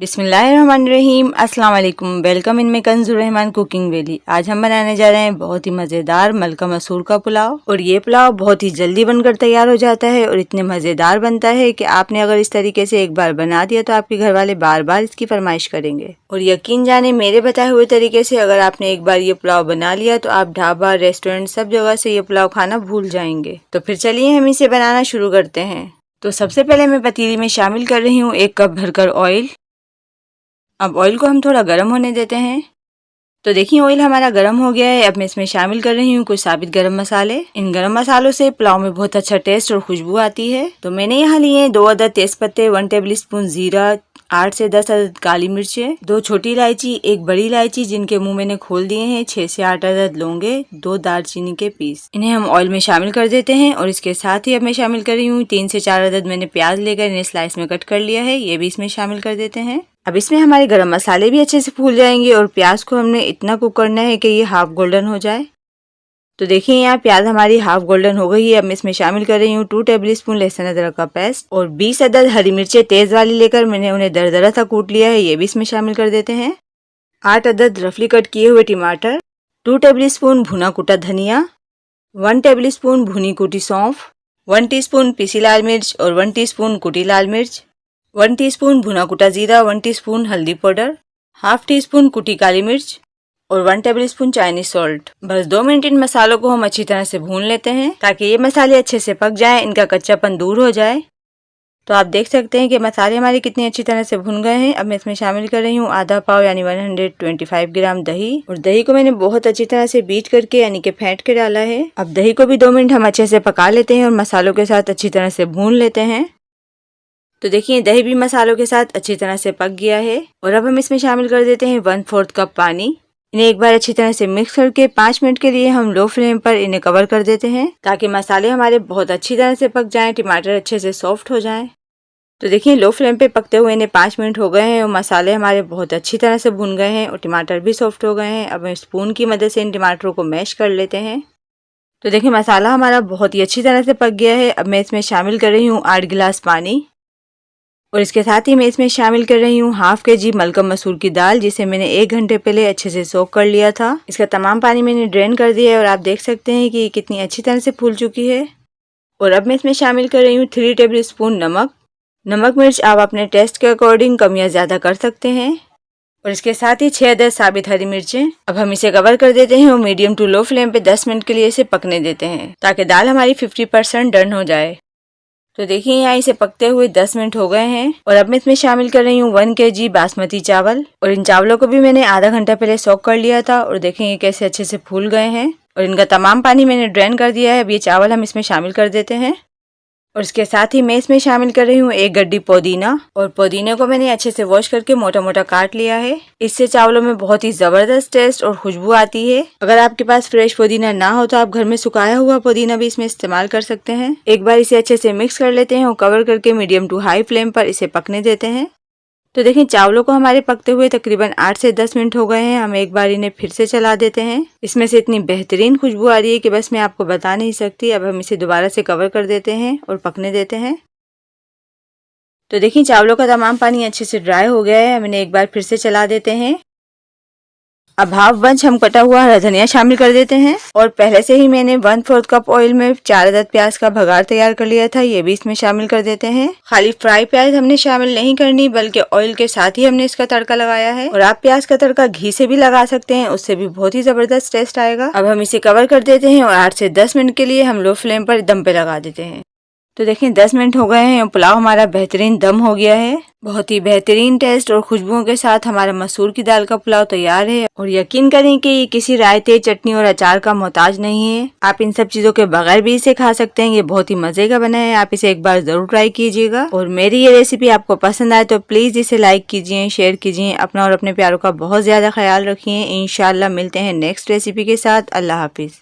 बिस्मिल्लाहिर्रहमानिर्रहीम। अस्सलाम वालेकुम। वेलकम इन में कंजुर रहमान कुकिंग वैली। आज हम बनाने जा रहे हैं बहुत ही मज़ेदार मलका मसूर का पुलाव। और ये पुलाव बहुत ही जल्दी बनकर तैयार हो जाता है और इतने मज़ेदार बनता है कि आपने अगर इस तरीके से एक बार बना दिया तो आपके घर वाले बार बार इसकी फरमाइश करेंगे। और यकीन जाने मेरे बताए हुए तरीके से अगर आपने एक बार ये पुलाव बना लिया तो आप ढाबा, रेस्टोरेंट सब जगह से ये पुलाव खाना भूल जाएंगे। तो फिर चलिए हम इसे बनाना शुरू करते हैं। तो सबसे पहले मैं पतीली में शामिल कर रही हूँ 1 कप भरकर ऑयल। अब ऑयल को हम थोड़ा गर्म होने देते हैं। तो देखिए ऑयल हमारा गर्म हो गया है। अब मैं इसमें शामिल कर रही हूँ कुछ साबित गरम मसाले। इन गरम मसालों से पुलाव में बहुत अच्छा टेस्ट और खुशबू आती है। तो मैंने यहाँ लिए हैं 2 अदद तेज पत्ते, 1 टेबल स्पून जीरा, 8 से 10 अदद काली मिर्चें, 2 छोटी इलायची, 1 बड़ी इलायची जिनके मुंह मैंने खोल दिए हैं, 6 से 8 अदद लौंगे, 2 दालचीनी के पीस। इन्हें हम ऑयल में शामिल कर देते हैं। और इसके साथ ही अब मैं शामिल कर रही हूँ 3 से 4 अदद मैंने प्याज लेकर इन्हें स्लाइस में कट कर लिया है, ये भी इसमें शामिल कर देते हैं। अब इसमें हमारे गरम मसाले भी अच्छे से फूल जाएंगे और प्याज को हमने इतना कुक करना है कि ये हाफ गोल्डन हो जाए। तो देखिए यहाँ प्याज हमारी हाफ गोल्डन हो गई है। अब मैं इसमें शामिल कर रही हूँ 2 टेबल स्पून लहसुन अदरक का पेस्ट और 20 अदद हरी मिर्चें तेज वाली लेकर मैंने उन्हें दरदरा सा कूट लिया है, ये भी इसमें शामिल कर देते हैं। 8 अदद रफली कट किए हुए टमाटर, 2 टेबल स्पून भुना कुटा धनिया, 1 टेबल स्पून भुनी कुटी सौंफ, 1 टीस्पून पीसी लाल मिर्च और 1 टीस्पून कुटी लाल मिर्च, 1 टीस्पून भुना कुटा जीरा, 1 टीस्पून हल्दी पाउडर, हाफ टी स्पून कुटी काली मिर्च और 1 टेबल स्पून चाइनीज सॉल्ट। बस 2 मिनट इन मसालों को हम अच्छी तरह से भून लेते हैं ताकि ये मसाले अच्छे से पक जाएं, इनका कच्चापन दूर हो जाए। तो आप देख सकते हैं कि मसाले हमारे कितनी अच्छी तरह से भुन गए हैं। अब मैं इसमें शामिल कर रही हूँ आधा पाव यानी 125 ग्राम दही। और दही को मैंने बहुत अच्छी तरह से बीट करके यानी कि फेंट के डाला है। अब दही को भी 2 मिनट हम अच्छे से पका लेते हैं और मसालों के साथ अच्छी तरह से भून लेते हैं। तो देखिए दही भी मसालों के साथ अच्छी तरह से पक गया है। और अब हम इसमें शामिल कर देते हैं 1/4 कप पानी। इन्हें एक बार अच्छी तरह से मिक्स करके 5 मिनट के लिए हम लो फ्लेम पर इन्हें कवर कर देते हैं ताकि मसाले हमारे बहुत अच्छी तरह से पक जाएं, टमाटर अच्छे से सॉफ्ट हो जाएं। तो देखिए लो फ्लेम पे पकते हुए इन्हें 5 मिनट हो गए हैं और मसाले हमारे बहुत अच्छी तरह से भुन गए हैं और टमाटर भी सॉफ्ट हो गए हैं। अब हम स्पून की मदद से इन टमाटरों को मैश कर लेते हैं। तो देखिए मसाला हमारा बहुत ही अच्छी तरह से पक गया है। अब मैं इसमें शामिल कर रही हूँ 8 गिलास पानी। और इसके साथ ही मैं इसमें शामिल कर रही हूँ हाफ kg मलका मसूर की दाल, जिसे मैंने 1 घंटे पहले अच्छे से सोक कर लिया था। इसका तमाम पानी मैंने ड्रेन कर दिया है और आप देख सकते हैं कि ये कितनी अच्छी तरह से फूल चुकी है। और अब मैं इसमें शामिल कर रही हूँ 3 टेबल स्पून नमक। नमक मिर्च आप अपने टेस्ट के अकॉर्डिंग कम या ज़्यादा कर सकते हैं। और इसके साथ ही 6 अदद साबित हरी मिर्चें। अब हम इसे कवर कर देते हैं और मीडियम टू लो फ्लेम पे 10 मिनट के लिए इसे पकने देते हैं ताकि दाल हमारी 50% डन हो जाए। तो देखिए यहाँ इसे पकते हुए 10 मिनट हो गए हैं। और अब मैं इसमें शामिल कर रही हूँ 1 kg बासमती चावल। और इन चावलों को भी मैंने आधा घंटा पहले सोक कर लिया था और देखें ये कैसे अच्छे से फूल गए हैं और इनका तमाम पानी मैंने ड्रेन कर दिया है। अब ये चावल हम इसमें शामिल कर देते हैं। और इसके साथ ही मैं इसमें शामिल कर रही हूँ 1 गड्डी पुदीना। और पुदीने को मैंने अच्छे से वॉश करके मोटा मोटा काट लिया है। इससे चावलों में बहुत ही जबरदस्त टेस्ट और खुशबू आती है। अगर आपके पास फ्रेश पुदीना ना हो तो आप घर में सुखाया हुआ पुदीना भी इसमें इस्तेमाल कर सकते हैं। एक बार इसे अच्छे से मिक्स कर लेते हैं और कवर करके मीडियम टू हाई फ्लेम पर इसे पकने देते हैं। तो देखिए चावलों को हमारे पकते हुए तकरीबन 8 से 10 मिनट हो गए हैं। हम एक बार इन्हें फिर से चला देते हैं। इसमें से इतनी बेहतरीन खुशबू आ रही है कि बस मैं आपको बता नहीं सकती। अब हम इसे दोबारा से कवर कर देते हैं और पकने देते हैं। तो देखिए चावलों का तमाम पानी अच्छे से ड्राई हो गया है। हम इन्हें एक बार फिर से चला देते हैं। अब हाफ बंच हम कटा हुआ हरा धनिया शामिल कर देते हैं। और पहले से ही मैंने 1/4 कप ऑयल में 4 अदद प्याज का भगार तैयार कर लिया था, ये भी इसमें शामिल कर देते हैं। खाली फ्राई प्याज हमने शामिल नहीं करनी बल्कि ऑयल के साथ ही हमने इसका तड़का लगाया है। और आप प्याज का तड़का घी से भी लगा सकते हैं, उससे भी बहुत ही जबरदस्त टेस्ट आएगा। अब हम इसे कवर कर देते हैं और 8 से 10 मिनट के लिए हम लो फ्लेम पर दम पे लगा देते हैं। तो देखें 10 मिनट हो गए हैं और पुलाव हमारा बेहतरीन दम हो गया है। बहुत ही बेहतरीन टेस्ट और खुशबुओं के साथ हमारा मसूर की दाल का पुलाव तैयार है। और यकीन करें कि ये किसी रायते, चटनी और अचार का मोहताज नहीं है। आप इन सब चीजों के बगैर भी इसे खा सकते हैं। ये बहुत ही मजे का बना है। आप इसे एक बार जरूर ट्राई कीजिएगा। और मेरी ये रेसिपी आपको पसंद आए तो प्लीज इसे लाइक कीजिए, शेयर कीजिए। अपना और अपने प्यारों का बहुत ज्यादा ख्याल रखिए। इंशाल्लाह मिलते हैं नेक्स्ट रेसिपी के साथ। अल्लाह हाफिज।